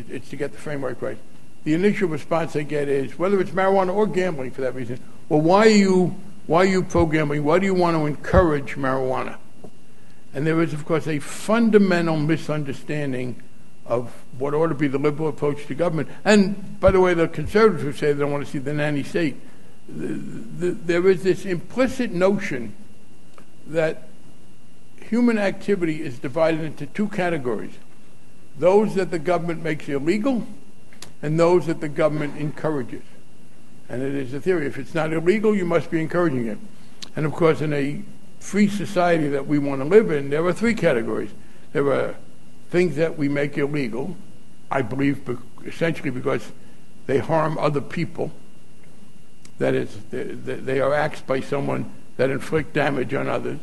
It's to get the framework right. The initial response I get is, whether it's marijuana or gambling for that reason, well, why are you pro-gambling? Why do you want to encourage marijuana? And there is, of course, a fundamental misunderstanding of what ought to be the liberal approach to government. And, by the way, the conservatives who say they don't want to see the nanny state, there is this implicit notion that human activity is divided into two categories: those that the government makes illegal and those that the government encourages. And it is a theory. If it's not illegal, you must be encouraging it. And, of course, in a free society that we want to live in, there are three categories. There are things that we make illegal, I believe, essentially because they harm other people. That is, they are acts by someone that inflict damage on others.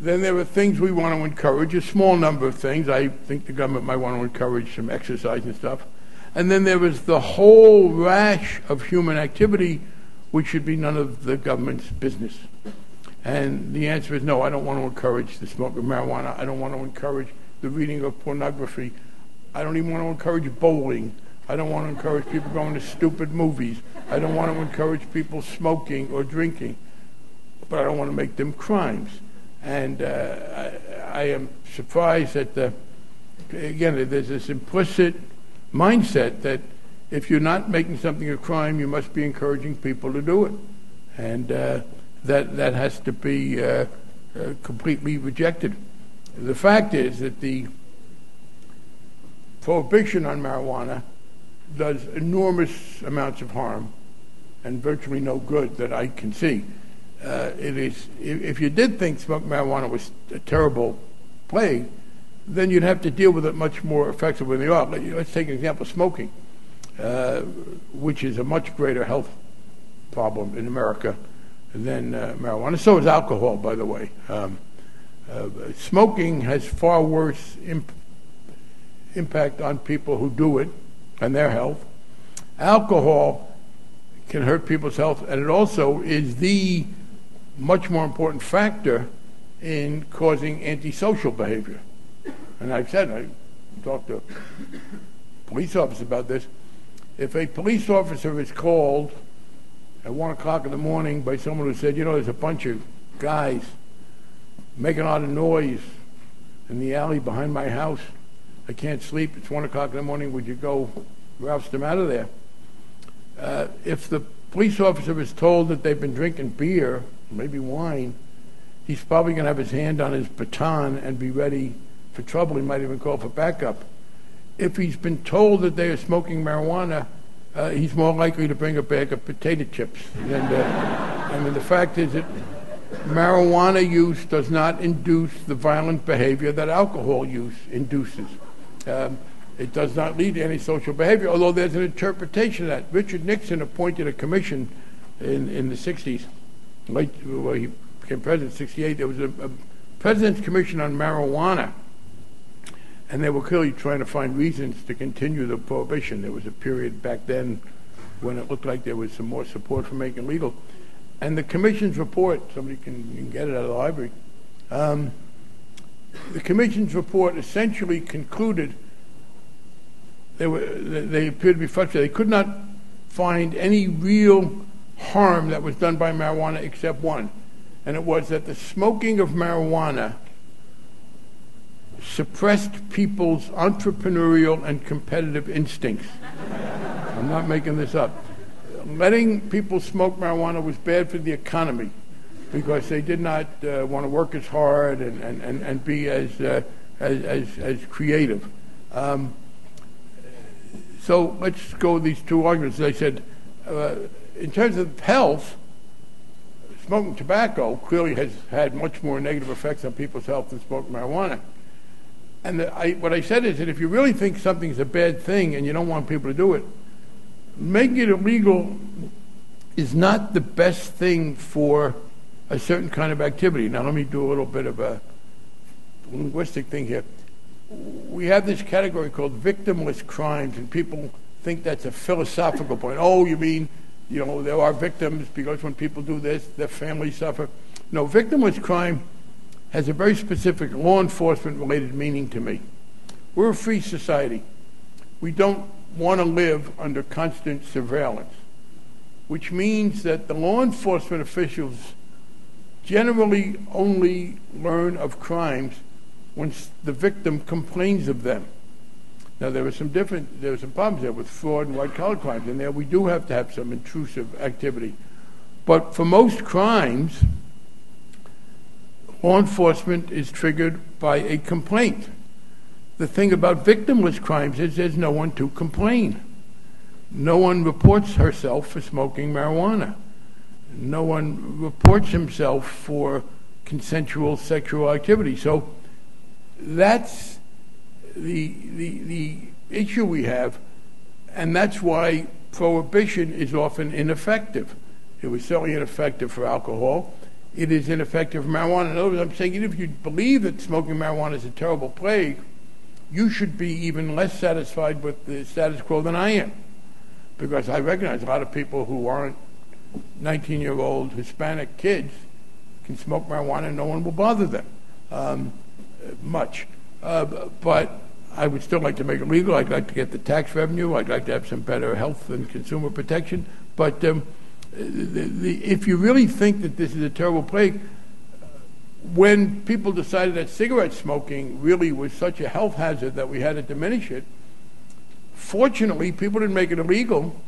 Then there are things we want to encourage, a small number of things. I think the government might want to encourage some exercise and stuff. And then there is the whole rash of human activity, which should be none of the government's business. And the answer is no, I don't want to encourage the smoke of marijuana. I don't want to encourage the reading of pornography. I don't even want to encourage bowling. I don't want to encourage people going to stupid movies. I don't want to encourage people smoking or drinking. But I don't want to make them crimes. And I am surprised that, again, there's this implicit mindset that if you're not making something a crime, you must be encouraging people to do it. And that has to be completely rejected. The fact is that the prohibition on marijuana does enormous amounts of harm and virtually no good that I can see. It is, if you did think smoking marijuana was a terrible plague, then you'd have to deal with it much more effectively than you are. Let's take an example: smoking, which is a much greater health problem in America than marijuana. So is alcohol, by the way. Smoking has far worse impact on people who do it and their health. Alcohol can hurt people's health, and it also is the much more important factor in causing antisocial behavior. And I've said, I talked to police officers about this. If a police officer is called at 1 o'clock in the morning by someone who said, there's a bunch of guys making a lot of noise in the alley behind my house, I can't sleep, it's 1 o'clock in the morning, would you go roust them out of there? If the police officer is told that they've been drinking beer, maybe wine, he's probably going to have his hand on his baton and be ready for trouble. He might even call for backup. If he's been told that they are smoking marijuana, he's more likely to bring a bag of potato chips. And the fact is that marijuana use does not induce the violent behavior that alcohol use induces. It does not lead to any social behavior, although there's an interpretation of that. Richard Nixon appointed a commission in the 60s. He became president in 68. There was a President's Commission on Marijuana, and they were clearly trying to find reasons to continue the prohibition. There was a period back then when it looked like there was some more support for making it legal. And the commission's report, somebody can get it out of the library, the commission's report essentially concluded they appeared to be frustrated. They could not find any real harm that was done by marijuana except one, and it was that the smoking of marijuana suppressed people's entrepreneurial and competitive instincts. I'm not making this up. Letting people smoke marijuana was bad for the economy because they did not want to work as hard and be as creative. So let's go with these two arguments. As I said, in terms of health, smoking tobacco clearly has had much more negative effects on people's health than smoking marijuana. And what I said is that if you really think something's a bad thing and you don't want people to do it, making it illegal is not the best thing for a certain kind of activity. Now, let me do a little bit of a linguistic thing here. We have this category called victimless crimes, and people think that's a philosophical point. Oh, you mean, there are victims because when people do this, their families suffer. No, victimless crime has a very specific law enforcement related meaning to me. We're a free society. we don't want to live under constant surveillance, which means that the law enforcement officials generally only learn of crimes once the victim complains of them. Now, there are some problems there with fraud and white-collar crimes, and there we do have to have some intrusive activity. But for most crimes, law enforcement is triggered by a complaint. The thing about victimless crimes is there's no one to complain. No one reports herself for smoking marijuana. No one reports himself for consensual sexual activity. So that's the issue we have, and that's why prohibition is often ineffective. It was certainly ineffective for alcohol. It is ineffective for marijuana. In other words, I'm saying even if you believe that smoking marijuana is a terrible plague, you should be even less satisfied with the status quo than I am, because I recognize a lot of people who aren't 19-year-old Hispanic kids can smoke marijuana and no one will bother them much. But I would still like to make it legal. I'd like to get the tax revenue. I'd like to have some better health and consumer protection. But if you really think that this is a terrible plague, when people decided that cigarette smoking really was such a health hazard that we had to diminish it, fortunately, people didn't make it illegal.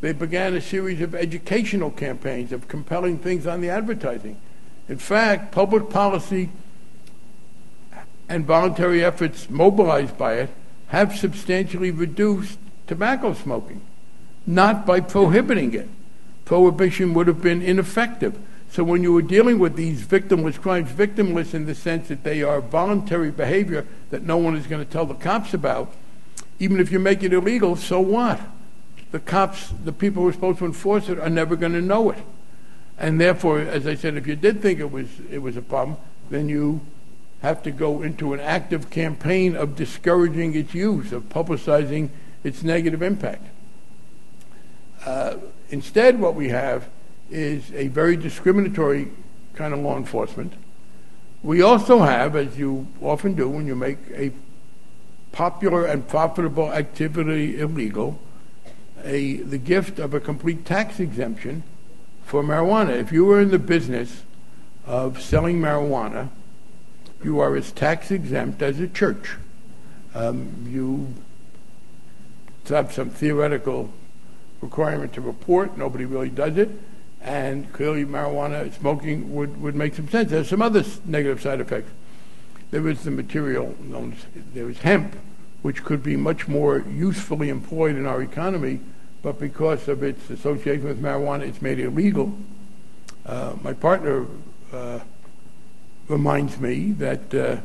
They began a series of educational campaigns of compelling things on the advertising. In fact, public policy and voluntary efforts mobilized by it have substantially reduced tobacco smoking, not by prohibiting it. Prohibition would have been ineffective. So when you were dealing with these victimless crimes, victimless in the sense that they are voluntary behavior that no one is going to tell the cops about, even if you make it illegal, so what? The cops, the people who are supposed to enforce it, are never going to know it. And therefore, as I said, if you did think it was a problem, then you have to go into an active campaign of discouraging its use, of publicizing its negative impact. Instead, what we have is a very discriminatory kind of law enforcement. We also have, as you often do when you make a popular and profitable activity illegal, the gift of a complete tax exemption for marijuana. If you were in the business of selling marijuana, you are as tax exempt as a church. You have some theoretical requirement to report. Nobody really does it. And clearly marijuana smoking would make some sense. There's some other negative side effects. There is the material known as, there is hemp, which could be much more usefully employed in our economy, but because of its association with marijuana, it's made illegal. My partner reminds me that,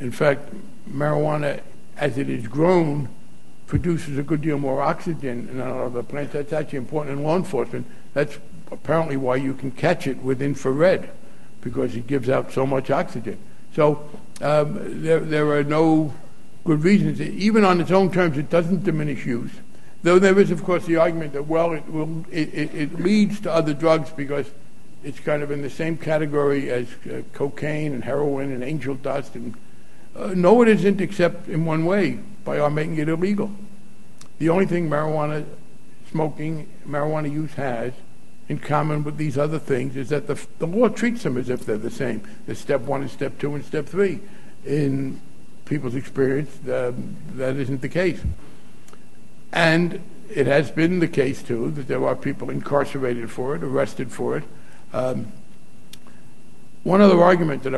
in fact, marijuana, as it is grown, produces a good deal more oxygen in a lot of the plants. That's actually important in law enforcement. That's apparently why you can catch it with infrared, because it gives out so much oxygen. So there are no good reasons. Even on its own terms, it doesn't diminish use. Though there is, of course, the argument that, well, it leads to other drugs because it's kind of in the same category as cocaine and heroin and angel dust. And no, it isn't, except in one way, by our making it illegal. The only thing marijuana use has in common with these other things is that the law treats them as if they're the same. There's step 1 and step 2 and step 3. In people's experience, that isn't the case. And it has been the case, too, that there are people incarcerated for it, arrested for it. One other argument that